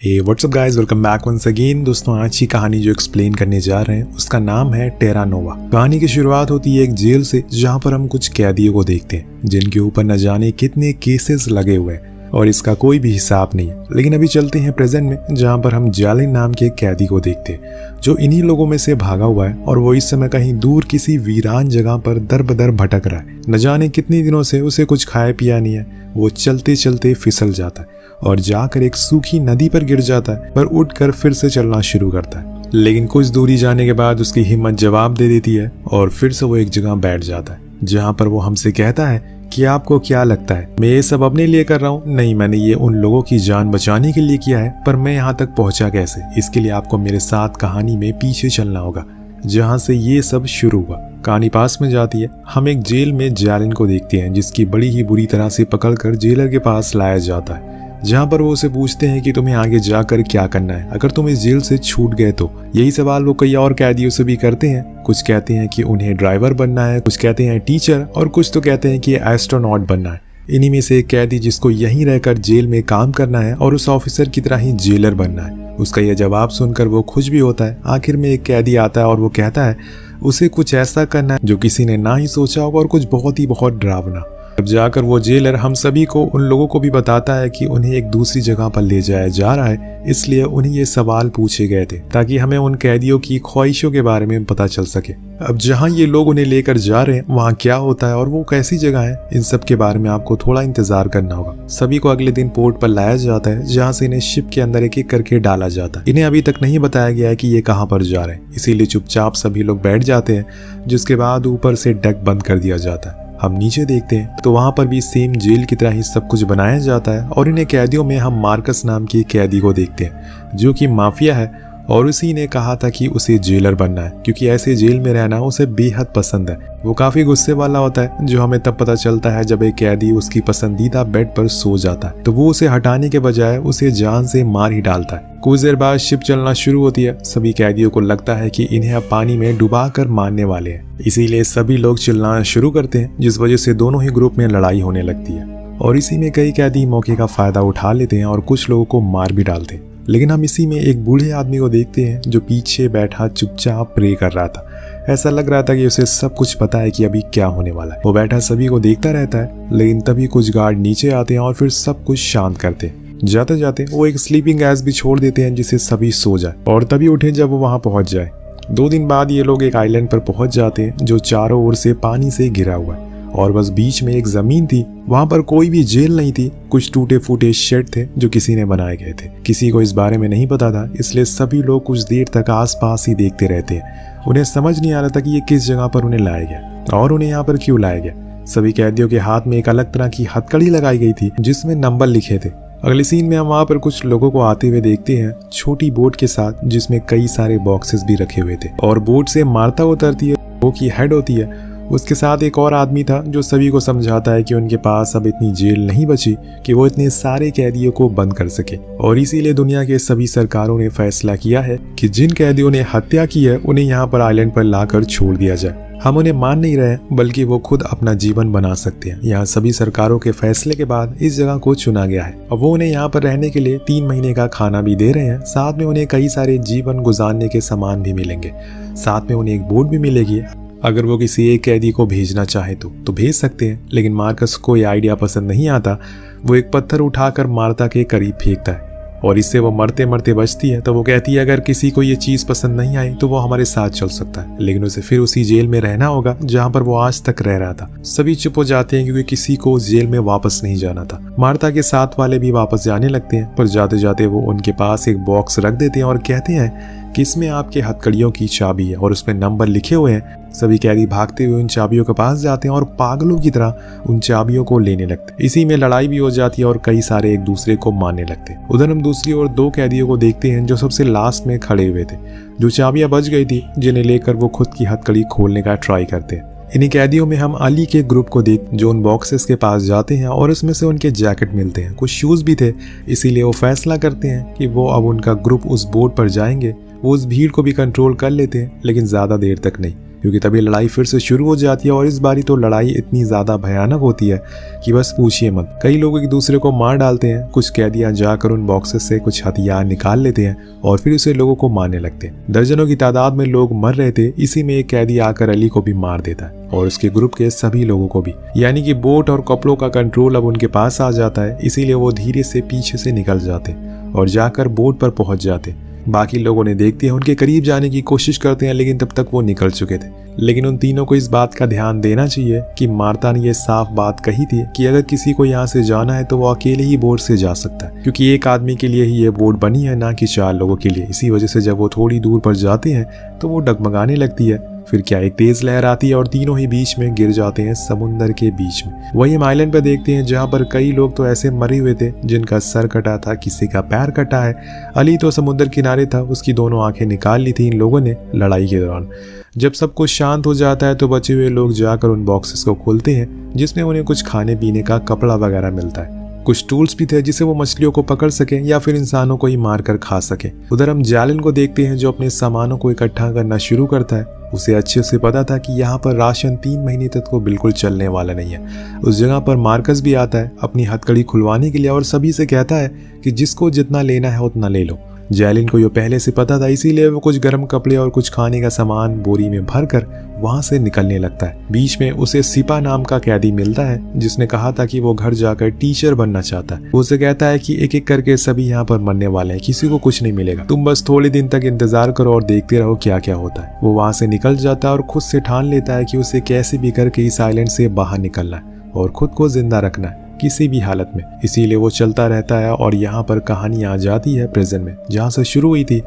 WhatsApp guys, welcome back once again. दोस्तों, आज की कहानी जो एक्सप्लेन करने जा रहे हैं उसका नाम है टेरा नोवा। कहानी की शुरुआत होती है एक जेल से, जहां पर हम कुछ कैदियों को देखते हैं जिनके ऊपर न जाने कितने केसेस लगे हुए हैं और इसका कोई भी हिसाब नहीं है। लेकिन अभी चलते हैं प्रेजेंट में, जहां पर हम जालिन नाम के कैदी को देखते हैं जो इन्हीं लोगों में से भागा हुआ है और वो इस समय कहीं दूर किसी वीरान जगह पर दर बदर भटक रहा है। न जाने कितने दिनों से उसे कुछ खाया पिया नहीं है। वो चलते चलते फिसल जाता है और जाकर एक सूखी नदी पर गिर जाता है, पर उठकर फिर से चलना शुरू करता है। लेकिन कुछ दूरी जाने के बाद उसकी हिम्मत जवाब दे देती है और फिर से वो एक जगह बैठ जाता है, जहां पर वो हमसे कहता है कि आपको क्या लगता है मैं ये सब अपने लिए कर रहा हूँ? नहीं, मैंने ये उन लोगों की जान बचाने के लिए किया है, पर मैं यहाँ तक पहुंचा कैसे? इसके लिए आपको मेरे साथ कहानी में पीछे चलना होगा, जहाँ से ये सब शुरू हुआ। कहानी पास में जाती है। हम एक जेल में जालिन को देखते हैं, जिसकी बड़ी ही बुरी तरह से पकड़कर जेलर के पास लाया जाता है, जहाँ पर वो उसे पूछते हैं कि तुम्हें आगे जाकर क्या करना है अगर तुम इस जेल से छूट गए तो। यही सवाल वो कई और कैदियों से भी करते हैं। कुछ कहते हैं कि उन्हें ड्राइवर बनना है, कुछ कहते हैं टीचर, और कुछ तो कहते हैं कि एस्ट्रोनॉट बनना है। इन्हीं में से एक कैदी जिसको यहीं रहकर जेल में काम करना है और उस ऑफिसर की तरह ही जेलर बनना है, उसका यह जवाब सुनकर वो खुश भी होता है। आखिर में एक कैदी आता है और वो कहता है उसे कुछ ऐसा करना है जो किसी ने ना ही सोचा होगा और कुछ बहुत डरावना। अब जाकर वो जेलर हम सभी को, उन लोगों को भी बताता है कि उन्हें एक दूसरी जगह पर ले जाया जा रहा है, इसलिए उन्हें ये सवाल पूछे गए थे ताकि हमें उन कैदियों की ख्वाहिशों के बारे में पता चल सके। अब जहां ये लोग उन्हें लेकर जा रहे हैं वहां क्या होता है और वो कैसी जगह है, इन सब के बारे में आपको थोड़ा इंतजार करना होगा। सभी को अगले दिन पोर्ट पर लाया जाता है, जहाँ से इन्हें शिप के अंदर एक एक करके डाला जाता है। इन्हें अभी तक नहीं बताया गया है कि ये कहाँ पर जा रहे हैं, इसीलिए चुपचाप सभी लोग बैठ जाते हैं, जिसके बाद ऊपर से डेक बंद कर दिया जाता है। हम नीचे देखते हैं तो वहां पर भी सेम जेल की तरह ही सब कुछ बनाया जाता है और इन्हें कैदियों में हम मार्कस नाम के कैदी को देखते हैं, जो कि माफिया है और उसी ने कहा था कि उसे जेलर बनना है, क्योंकि ऐसे जेल में रहना उसे बेहद पसंद है। वो काफी गुस्से वाला होता है, जो हमें तब पता चलता है जब एक कैदी उसकी पसंदीदा बेड पर सो जाता है, तो वो उसे हटाने के बजाय उसे जान से मार ही डालता है। कुछ देर बाद शिप चलना शुरू होती है। सभी कैदियों को लगता है कि इन्हें अब पानी में डुबा कर मारने वाले हैं, इसीलिए सभी लोग चिल्लाना शुरू करते हैं, जिस वजह से दोनों ही ग्रुप में लड़ाई होने लगती है। और इसी में कई कैदी मौके का फायदा उठा लेते हैं और कुछ लोगों को मार भी डालते हैं। लेकिन हम इसी में एक बूढ़े आदमी को देखते हैं जो पीछे बैठा चुपचाप प्रे कर रहा था। ऐसा लग रहा था कि उसे सब कुछ पता है कि अभी क्या होने वाला है। वो बैठा सभी को देखता रहता है, लेकिन तभी कुछ गार्ड नीचे आते हैं और फिर सब कुछ शांत करते हैं। जाते जाते वो एक स्लीपिंग गैस भी छोड़ देते हैं जिससे सभी सो जाए और तभी उठे जब वो वहां पहुंच जाए। 2 दिन बाद ये लोग एक आइलैंड पर पहुंच जाते हैं जो चारों ओर से पानी से घिरा हुआ है और बस बीच में एक जमीन थी। वहां पर कोई भी जेल नहीं थी, कुछ टूटे फूटे शेड थे जो किसी ने बनाए गए थे। किसी को इस बारे में नहीं पता था, इसलिए सभी लोग कुछ देर तक आसपास ही देखते रहते हैं। उन्हें समझ नहीं आ रहा था कि ये किस जगह पर उन्हें लाया गया और उन्हें यहाँ पर क्यों लाया गया। सभी कैदियों के हाथ में एक अलग तरह की हथकड़ी लगाई गई थी जिसमें नंबर लिखे थे। अगले सीन में हम वहां पर कुछ लोगों को आते हुए देखते हैं, छोटी बोट के साथ, जिसमें कई सारे बॉक्सेस भी रखे हुए थे और बोट से मार्ता उतरती है, वो की हेड होती है। उसके साथ एक और आदमी था जो सभी को समझाता है कि उनके पास अब इतनी जेल नहीं बची कि वो इतने सारे कैदियों को बंद कर सके, और इसीलिए दुनिया के सभी सरकारों ने फैसला किया है कि जिन कैदियों ने हत्या की है उन्हें यहाँ पर आइलैंड पर लाकर छोड़ दिया जाए। हम उन्हें मान नहीं रहे, बल्कि वो खुद अपना जीवन बना सकते हैं। यहाँ सभी सरकारों के फैसले के बाद इस जगह को चुना गया है और वो उन्हें यहाँ पर रहने के लिए 3 महीने का खाना भी दे रहे हैं। साथ में उन्हें कई सारे जीवन गुजारने के सामान भी मिलेंगे। साथ में उन्हें एक बोट भी मिलेगी। अगर वो किसी एक कैदी को भेजना चाहे तो भेज सकते हैं। लेकिन मार्कस को ये आइडिया पसंद नहीं आता। वो एक पत्थर उठाकर मार्ता के करीब फेंकता है और इससे वो मरते मरते बचती है। तो वो कहती है अगर किसी को ये चीज पसंद नहीं आई तो वो हमारे साथ चल सकता है, लेकिन उसे फिर उसी जेल में रहना होगा जहाँ पर वो आज तक रह रहा था। सभी चुप हो जाते हैं क्योंकि किसी को जेल में वापस नहीं जाना था। मार्ता के साथ वाले भी वापस जाने लगते हैं, पर जाते जाते वो उनके पास एक बॉक्स रख देते हैं और कहते हैं कि इसमें आपके हथकड़ियों की चाबी है और उसमें नंबर लिखे हुए हैं। सभी कैदी भागते हुए उन चाबियों के पास जाते हैं और पागलों की तरह उन चाबियों को लेने लगते हैं। इसी में लड़ाई भी हो जाती है और कई सारे एक दूसरे को मारने लगते हैं। उधर हम दूसरी ओर 2 कैदियों को देखते हैं जो सबसे लास्ट में खड़े हुए थे, जो चाबियां बच गई थी, जिन्हें लेकर वो खुद की हथकड़ी खोलने का ट्राई करते हैं। इन्हीं कैदियों में हम अली के ग्रुप को देख जो उन बॉक्सेस के पास जाते हैं और उसमें से उनके जैकेट मिलते हैं, कुछ शूज भी थे। इसीलिए वो फैसला करते हैं कि वो अब उनका ग्रुप उस बोट पर जाएंगे। वो उस भीड़ को भी कंट्रोल कर लेते हैं, लेकिन ज्यादा देर तक नहीं, क्योंकि तभी लड़ाई फिर से शुरू हो जाती है और इस बारी तो लड़ाई इतनी ज्यादा भयानक होती है कि बस पूछिए मत। कई लोग एक दूसरे को मार डालते हैं, कुछ कैदियां जाकर उन बॉक्सेस से कुछ हथियार निकाल लेते हैं और फिर उसे लोगों को मारने लगते हैं। दर्जनों की तादाद में लोग मर रहे थे। इसी में एक कैदी आकर अली को भी मार देता है और उसके ग्रुप के सभी लोगों को भी। यानी कि बोट और कपड़ों का कंट्रोल अब उनके पास आ जाता है, इसीलिए वो धीरे से पीछे से निकल जाते और जाकर बोट पर पहुंच जाते। बाकी लोगों ने देखते हैं, उनके करीब जाने की कोशिश करते हैं, लेकिन तब तक वो निकल चुके थे। लेकिन उन तीनों को इस बात का ध्यान देना चाहिए कि मार्ता ने ये साफ बात कही थी कि अगर किसी को यहाँ से जाना है तो वो अकेले ही बोट से जा सकता है, क्योंकि एक आदमी के लिए ही ये बोट बनी है, ना कि 4 लोगों के लिए। इसी वजह से जब वो थोड़ी दूर पर जाते हैं तो वो डगमगाने लगती है। फिर क्या एक तेज लहर आती है और तीनों ही बीच में गिर जाते हैं, समुंदर के बीच में। वही हम आइलैंड पे देखते हैं जहाँ पर कई लोग तो ऐसे मरे हुए थे जिनका सर कटा था, किसी का पैर कटा है। अली तो समुद्र किनारे था, उसकी दोनों आंखें निकाल ली थी इन लोगों ने लड़ाई के दौरान। जब सब कुछ शांत हो जाता है तो बचे हुए लोग जाकर उन बॉक्सेस को खोलते हैं जिसमें उन्हें कुछ खाने पीने का कपड़ा वगैरह मिलता है। कुछ टूल्स भी थे जिससे वो मछलियों को पकड़ सके या फिर इंसानों को ही मारकर खा सके। उधर हम जैलिन को देखते हैं जो अपने सामानों को इकट्ठा करना शुरू करता है। उसे अच्छे से पता था कि यहाँ पर राशन 3 महीने तक को बिल्कुल चलने वाला नहीं है। उस जगह पर मार्कस भी आता है अपनी हथकड़ी खुलवाने के लिए और सभी से कहता है कि जिसको जितना लेना है उतना ले लो। जैलिन को ये पहले से पता था, इसीलिए वो कुछ गर्म कपड़े और कुछ खाने का सामान बोरी में भरकर वहां से निकलने लगता है। बीच में उसे सिपा नाम का कैदी मिलता है जिसने कहा था कि वो घर जाकर टीचर बनना चाहता है। वो उसे कहता है कि एक एक करके सभी यहाँ पर मरने वाले हैं, किसी को कुछ नहीं मिलेगा, तुम बस थोड़े दिन तक इंतजार करो और देखते रहो क्या क्या होता है। वो वहां से निकल जाता है और खुद से ठान लेता है कि उसे कैसे भी करके इस आइलैंड से बाहर निकलना है और खुद को जिंदा रखना है किसी भी हालत में। इसीलिए वो चलता रहता है और यहाँ पर कहानी आ जाती है प्रेजेंट में, जहाँ से शुरू हुई थी।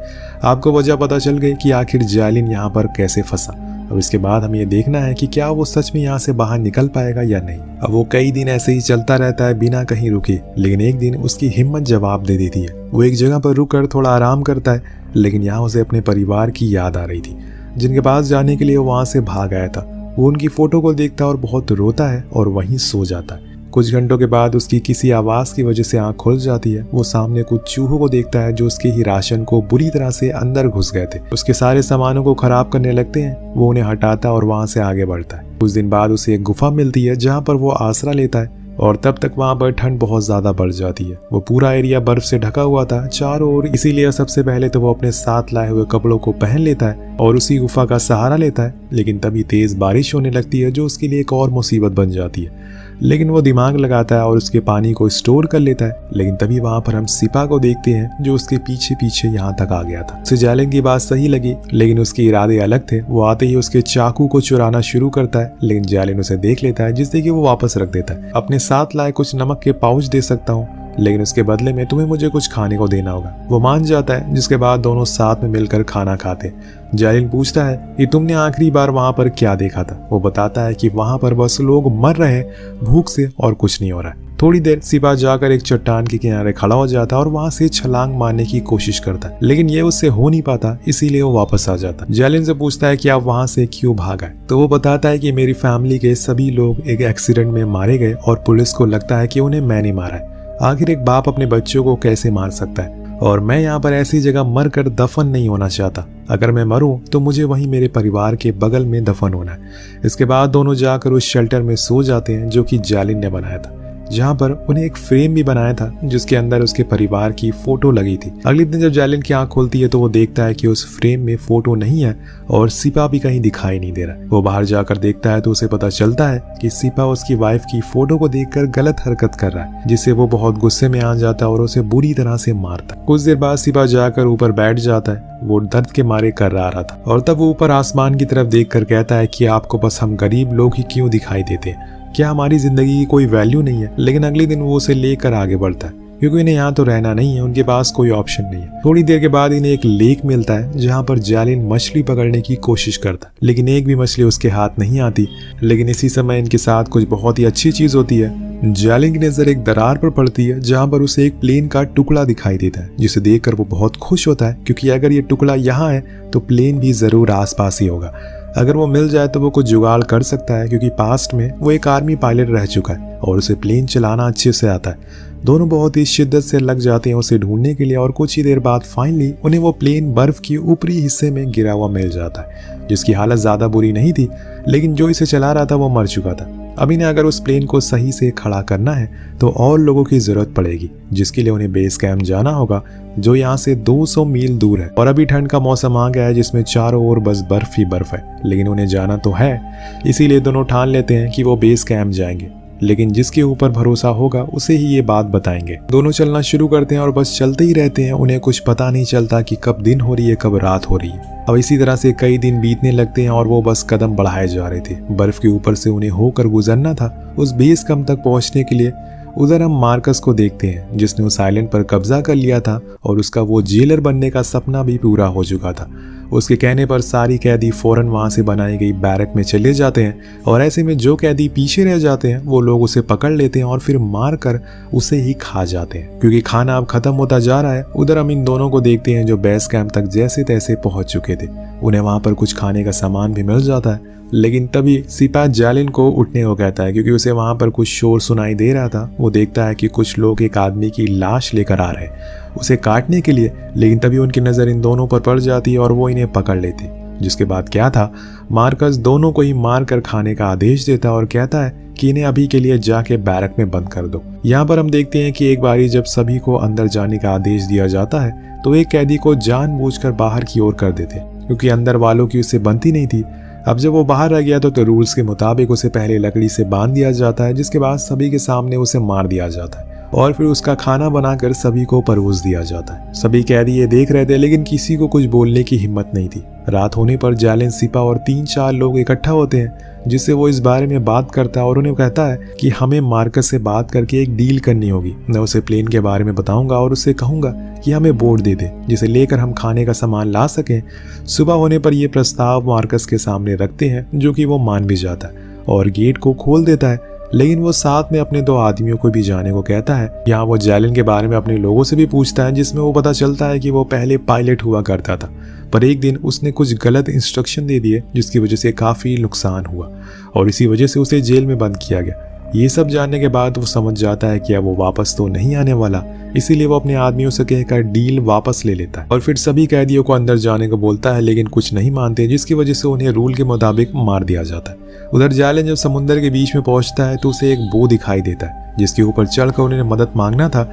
आपको वजह पता चल गई कि आखिर जैलिन यहाँ पर कैसे फंसा। अब इसके बाद हमें ये देखना है कि क्या वो सच में यहाँ से बाहर निकल पाएगा या नहीं। अब वो कई दिन ऐसे ही चलता रहता है बिना कहीं रुके, लेकिन एक दिन उसकी हिम्मत जवाब दे देती है। वो एक जगह पर रुक कर थोड़ा आराम करता है, लेकिन यहाँ उसे अपने परिवार की याद आ रही थी जिनके पास जाने के लिए वो वहाँ से भाग आया था। वो उनकी फोटो को देखता है और बहुत रोता है और वहीं सो जाता है। कुछ घंटों के बाद उसकी किसी आवाज की वजह से आंख खुल जाती है। वो सामने कुछ चूहों को देखता है जो उसके ही राशन को बुरी तरह से अंदर घुस गए थे। उसके सारे सामानों को खराब करने लगते हैं। वो उन्हें हटाता और वहां से आगे बढ़ता है। कुछ दिन बाद उसे एक गुफा मिलती है जहां पर वो आसरा लेता है और तब तक वहां पर ठंड बहुत ज्यादा बढ़ जाती है। वो पूरा एरिया बर्फ से ढका हुआ था चारों ओर, इसीलिए सबसे पहले तो वो अपने साथ लाए हुए कपड़ों को पहन लेता है और उसी गुफा का सहारा लेता है। लेकिन तभी तेज बारिश होने लगती है जो उसके लिए एक और मुसीबत बन जाती है। लेकिन वो दिमाग लगाता है और उसके पानी को स्टोर कर लेता है। लेकिन तभी वहां पर हम सिपा को देखते हैं जो उसके पीछे पीछे यहाँ तक आ गया था। उसे जैलिन की बात सही लगी, लेकिन उसके इरादे अलग थे। वो आते ही उसके चाकू को चुराना शुरू करता है, लेकिन जैलिन उसे देख लेता है जिससे कि वो वापस रख देता है। अपने साथ लाए कुछ नमक के पाउच दे सकता हूँ, लेकिन उसके बदले में तुम्हें मुझे कुछ खाने को देना होगा। वो मान जाता है, जिसके बाद दोनों साथ में मिलकर खाना खाते। जैलिन पूछता है कि तुमने आखिरी बार वहां पर क्या देखा था। वो बताता है कि वहां पर बस लोग मर रहे हैं भूख से और कुछ नहीं हो रहा है। थोड़ी देर सिपा जाकर एक चट्टान के किनारे खड़ा हो जाता है और वहां से छलांग मारने की कोशिश करता है, लेकिन ये उससे हो नहीं पाता, इसीलिए वो वापस आ जाता है। जैलिन से पूछता है कि आप वहां से क्यों भागा है। तो वो बताता है कि मेरी फैमिली के सभी लोग एक एक्सीडेंट में मारे गए और पुलिस को लगता है कि उन्हें मैंने मारा है। आखिर एक बाप अपने बच्चों को कैसे मार सकता है, और मैं यहाँ पर ऐसी जगह मर कर दफन नहीं होना चाहता। अगर मैं मरूं तो मुझे वहीं मेरे परिवार के बगल में दफन होना है। इसके बाद दोनों जाकर उस शेल्टर में सो जाते हैं जो कि जैलिन ने बनाया था, जहाँ पर उन्हें एक फ्रेम भी बनाया था जिसके अंदर उसके परिवार की फोटो लगी थी। अगले दिन जब जैलिन की आंख खुलती है तो वो देखता है कि उस फ्रेम में फोटो नहीं है और सिपा भी कहीं दिखाई नहीं दे रहा। वो बाहर जाकर देखता है तो उसे पता चलता है कि सिपा उसकी वाइफ की फोटो को देखकर गलत हरकत कर रहा है, जिससे वो बहुत गुस्से में आ जाता है और उसे बुरी तरह से मारता। कुछ देर बाद सिपा जाकर ऊपर बैठ जाता है। वो दर्द के मारे कर रहा था और तब वो ऊपर आसमान की तरफ देखकर कहता है कि आपको बस हम गरीब लोग ही क्यों दिखाई देते हैं, क्या हमारी जिंदगी की कोई वैल्यू नहीं है। लेकिन अगले दिन वो उसे लेकर आगे बढ़ता है क्योंकि इन्हें यहाँ तो रहना नहीं है, उनके पास कोई ऑप्शन नहीं है। थोड़ी देर के बाद इन्हें एक लेक मिलता है जहाँ पर जैलिन मछली पकड़ने की कोशिश करता है, लेकिन एक भी मछली उसके हाथ नहीं आती। लेकिन इसी समय इनके साथ कुछ बहुत ही अच्छी चीज होती है। जैलिन की नजर एक दरार पर पड़ती है जहाँ पर उसे एक प्लेन का टुकड़ा दिखाई देता है, जिसे देखकर वो बहुत खुश होता है क्योंकि अगर ये टुकड़ा यहाँ है तो प्लेन भी जरूर आसपास ही होगा। अगर वो मिल जाए तो वो कुछ जुगाड़ कर सकता है, क्योंकि पास्ट में वो एक आर्मी पायलट रह चुका है और उसे प्लेन चलाना अच्छे से आता है। दोनों बहुत ही शिद्दत से लग जाते हैं उसे ढूंढने के लिए और कुछ ही देर बाद फाइनली उन्हें वो प्लेन बर्फ की ऊपरी हिस्से में गिरा हुआ मिल जाता है, जिसकी हालत ज़्यादा बुरी नहीं थी, लेकिन जो इसे चला रहा था वो मर चुका था। अब इन्हें अगर उस प्लेन को सही से खड़ा करना है तो और लोगों की ज़रूरत पड़ेगी, जिसके लिए उन्हें बेस कैंप जाना होगा, जो यहाँ से 200 मील दूर है। और अभी ठंड का मौसम आ गया है, जिसमें चारों ओर बस बर्फ ही बर्फ है, लेकिन उन्हें जाना तो है। इसीलिए दोनों ठान लेते हैं कि वो बेस कैंप जाएंगे, लेकिन जिसके ऊपर भरोसा होगा उसे ही ये बात बताएंगे। दोनों चलना शुरू करते हैं और बस चलते ही रहते हैं। उन्हें कुछ पता नहीं चलता कि कब दिन हो रही है कब रात हो रही है। अब इसी तरह से कई दिन बीतने लगते हैं और वो बस कदम बढ़ाए जा रहे थे। बर्फ के ऊपर से उन्हें होकर गुजरना था उस बेस कैंप तक पहुंचने के लिए। उधर हम मार्कस को देखते हैं, जिसने उस आइलैंड पर कब्जा कर लिया था और उसका वो जेलर बनने का सपना भी पूरा हो चुका था। उसके कहने पर सारी कैदी फौरन वहां से बनाई गई बैरक में चले जाते हैं और ऐसे में जो कैदी पीछे रह जाते हैं वो लोग उसे पकड़ लेते हैं और फिर मार कर उसे ही खा जाते हैं, क्योंकि खाना अब खत्म होता जा रहा है। उधर हम इन दोनों को देखते हैं जो बेस कैंप तक जैसे तैसे पहुंच चुके थे। उन्हें वहां पर कुछ खाने का सामान भी मिल जाता है, लेकिन तभी सिपाही जैलिन को उठने को कहता है, क्योंकि उसे वहां पर कुछ शोर सुनाई दे रहा था। वो देखता है कि कुछ लोग एक आदमी की लाश लेकर आ रहे हैं उसे काटने के लिए, लेकिन तभी उनकी नज़र इन दोनों पर पड़ जाती है और वो इन्हें पकड़ लेते। जिसके बाद क्या था, मार्कस दोनों को ही मार कर खाने का आदेश देता है और कहता है कि इन्हें अभी के लिए जाके बैरक में बंद कर दो। यहाँ पर हम देखते हैं कि एक बारी जब सभी को अंदर जाने का आदेश दिया जाता है तो एक कैदी को जानबूझकर बाहर की ओर कर देते, क्योंकि अंदर वालों की उससे बनती नहीं थी। अब जब वो बाहर रह गया तो रूल्स के मुताबिक उसे पहले लकड़ी से बांध दिया जाता है, जिसके बाद सभी के सामने उसे मार दिया जाता है और फिर उसका खाना बनाकर सभी को परोस दिया जाता है। सभी कैदी ये देख रहे थे, लेकिन किसी को कुछ बोलने की हिम्मत नहीं थी। रात होने पर जैलिन, सिपा और 3-4 लोग इकट्ठा होते हैं, जिससे वो इस बारे में बात करता है और उन्हें कहता है कि हमें मार्कस से बात करके एक डील करनी होगी। मैं उसे प्लेन के बारे में बताऊंगा और उससे कहूंगा कि हमें बोट दे दे, जिसे लेकर हम खाने का सामान ला सकें। सुबह होने पर यह प्रस्ताव मार्कस के सामने रखते हैं, जो कि वो मान भी जाता है और गेट को खोल देता है, लेकिन वो साथ में अपने 2 आदमियों को भी जाने को कहता है। यहाँ वो जैलिन के बारे में अपने लोगों से भी पूछता है, जिसमें वो पता चलता है कि वो पहले पायलट हुआ करता था, पर एक दिन उसने कुछ गलत इंस्ट्रक्शन दे दिए, जिसकी वजह से काफ़ी नुकसान हुआ और इसी वजह से उसे जेल में बंद किया गया। ये सब जानने के बाद वो समझ जाता है कि अब वो वापस तो नहीं आने वाला, इसीलिए वो अपने आदमियों से कहकर डील वापस ले लेता है और फिर सभी कैदियों को अंदर जाने को बोलता है, लेकिन कुछ नहीं मानते, जिसकी वजह से उन्हें रूल के मुताबिक मार दिया जाता है। उधर जैलिन जब समुद्र के बीच में पहुंचता है तो उसे एक बो दिखाई देता है, जिसके ऊपर चढ़कर उन्हें मदद मांगना था,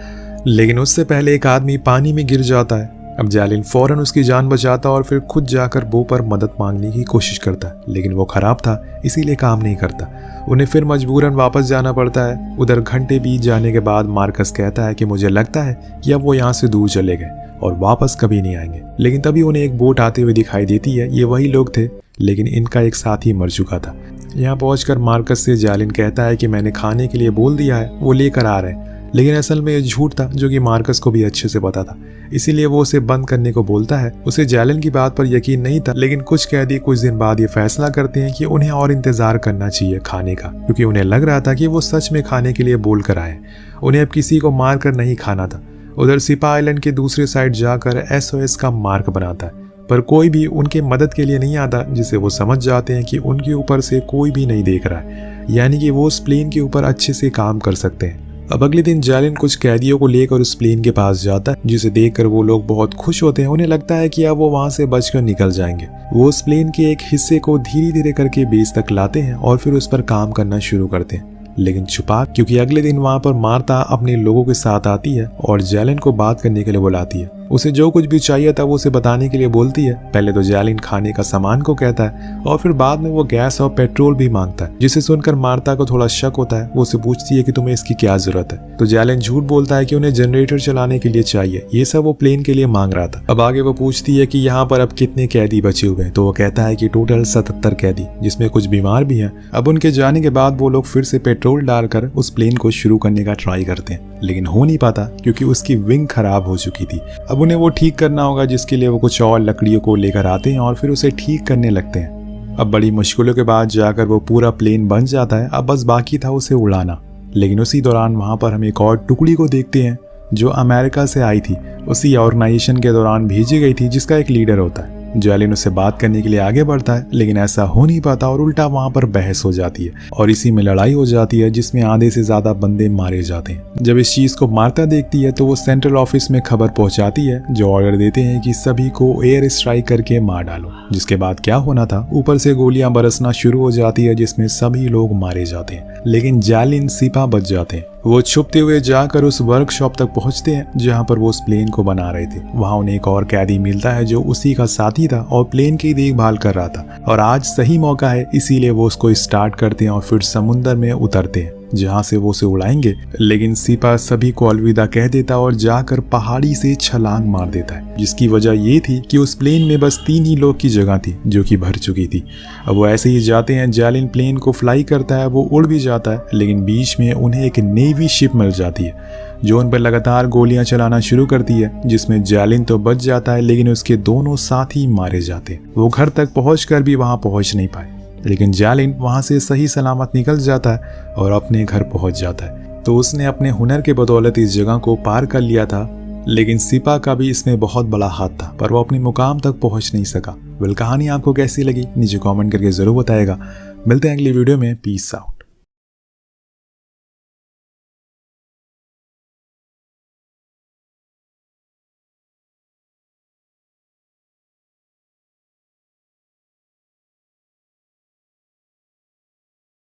लेकिन उससे पहले एक आदमी पानी में गिर जाता है। अब जैलिन फौरन उसकी जान बचाता और फिर खुद जाकर बो पर मदद मांगने की कोशिश करता है, लेकिन वो खराब था इसीलिए काम नहीं करता। उन्हें फिर मजबूरन वापस जाना पड़ता है। उधर घंटे बीत जाने के बाद मार्कस कहता है कि मुझे लगता है कि अब वो यहाँ से दूर चले गए और वापस कभी नहीं आएंगे, लेकिन तभी उन्हें एक बोट आते हुए दिखाई देती है। ये वही लोग थे, लेकिन इनका एक साथी मर चुका था। यहाँ पहुंचकर मार्कस से जैलिन कहता है कि मैंने खाने के लिए बोल दिया है, वो लेकर आ रहे हैं, लेकिन असल में ये झूठ था, जो कि मार्कस को भी अच्छे से पता था। इसीलिए वो उसे बंद करने को बोलता है। उसे जैलिन की बात पर यकीन नहीं था, लेकिन कुछ कैदी कुछ दिन बाद ये फैसला करते हैं कि उन्हें और इंतजार करना चाहिए खाने का, क्योंकि उन्हें लग रहा था कि वो सच में खाने के लिए बोल कर आए। उन्हें अब किसी को मार कर नहीं खाना था। उधर सिपा आइलैंड के दूसरे साइड जाकर SOS का मार्क बनाता है, पर कोई भी उनके मदद के लिए नहीं आता, जिसे वो समझ जाते हैं कि उनके ऊपर से कोई भी नहीं देख रहा है, यानी कि वो उस प्लेन के ऊपर अच्छे से काम कर सकते हैं। अब अगले दिन जैलिन कुछ कैदियों को लेकर उस प्लेन के पास जाता है, जिसे देखकर वो लोग बहुत खुश होते हैं। उन्हें लगता है कि अब वो वहां से बचकर निकल जाएंगे। वो उस प्लेन के एक हिस्से को धीरे धीरे करके बेस तक लाते हैं और फिर उस पर काम करना शुरू करते हैं, लेकिन छुपा, क्योंकि अगले दिन वहां पर मार्ता अपने लोगों के साथ आती है और जैलिन को बात करने के लिए बुलाती है। उसे जो कुछ भी चाहिए था वो उसे बताने के लिए बोलती है। पहले तो जैलिन खाने का सामान को कहता है और फिर बाद में वो गैस और पेट्रोल भी मांगता है, जिसे सुनकर मार्ता को थोड़ा शक होता है। वो उसे पूछती है कि तुम्हें इसकी क्या जरूरत है, तो जैलिन झूठ बोलता है कि उन्हें जनरेटर चलाने के लिए चाहिए। ये सब वो प्लेन के लिए मांग रहा था। अब आगे वो पूछती है कि यहाँ पर अब कितने कैदी बचे हुए हैं, तो वो कहता है कि टोटल 77 कैदी, जिसमें कुछ बीमार भी हैं। अब उनके जाने के बाद वो लोग फिर से पेट्रोल डालकर उस प्लेन को शुरू करने का ट्राई करते हैं, लेकिन हो नहीं पाता क्योंकि उसकी विंग खराब हो चुकी थी। अब उन्हें वो ठीक करना होगा, जिसके लिए वो कुछ और लकड़ियों को लेकर आते हैं और फिर उसे ठीक करने लगते हैं। अब बड़ी मुश्किलों के बाद जाकर वो पूरा प्लेन बन जाता है। अब बस बाकी था उसे उड़ाना, लेकिन उसी दौरान वहां पर हम एक और टुकड़ी को देखते हैं जो अमेरिका से आई थी, उसी ऑर्गेनाइजेशन के दौरान भेजी गई थी, जिसका एक लीडर होता है। जैलिन उससे बात करने के लिए आगे बढ़ता है, लेकिन ऐसा हो नहीं पाता और उल्टा वहाँ पर बहस हो जाती है और इसी में लड़ाई हो जाती है जिसमें आधे से ज्यादा बंदे मारे जाते हैं। जब इस चीज को मार्ता देखती है तो वो सेंट्रल ऑफिस में खबर पहुंचाती है जो ऑर्डर देते हैं कि सभी को एयर स्ट्राइक करके मार डालो। जिसके बाद क्या होना था, ऊपर से गोलियां बरसना शुरू हो जाती है जिसमें सभी लोग मारे जाते हैं, लेकिन जैलिन सिपा बच जाते हैं। वो छुपते हुए जाकर उस वर्कशॉप तक पहुंचते हैं जहां पर वो उस प्लेन को बना रहे थे। वहां उन्हें एक और कैदी मिलता है जो उसी का साथी था और प्लेन की देखभाल कर रहा था और आज सही मौका है इसीलिए वो उसको स्टार्ट करते हैं और फिर समुद्र में उतरते हैं जहां से वो उसे उड़ाएंगे। लेकिन सिपा सभी को अलविदा कह देता और जाकर पहाड़ी से छलांग मार देता है, जिसकी वजह ये थी कि उस प्लेन में बस 3 ही लोग की जगह थी जो कि भर चुकी थी। अब वो ऐसे ही जाते हैं, जैलिन प्लेन को फ्लाई करता है, वो उड़ भी जाता है, लेकिन बीच में उन्हें एक नेवी शिप मिल जाती है जो उन पर लगातार गोलियां चलाना शुरू करती है, जिसमें जैलिन तो बच जाता है लेकिन उसके दोनों साथी मारे जाते हैं। वो घर तक पहुंचकर भी वहां पहुंच नहीं पाए, लेकिन जैलिन वहां से सही सलामत निकल जाता है और अपने घर पहुंच जाता है। तो उसने अपने हुनर के बदौलत इस जगह को पार कर लिया था, लेकिन सिपा का भी इसमें बहुत बड़ा हाथ था, पर वो अपने मुकाम तक पहुंच नहीं सका। कहानी आपको कैसी लगी नीचे कमेंट करके जरूर बताएगा। मिलते हैं अगली वीडियो में। Peace out.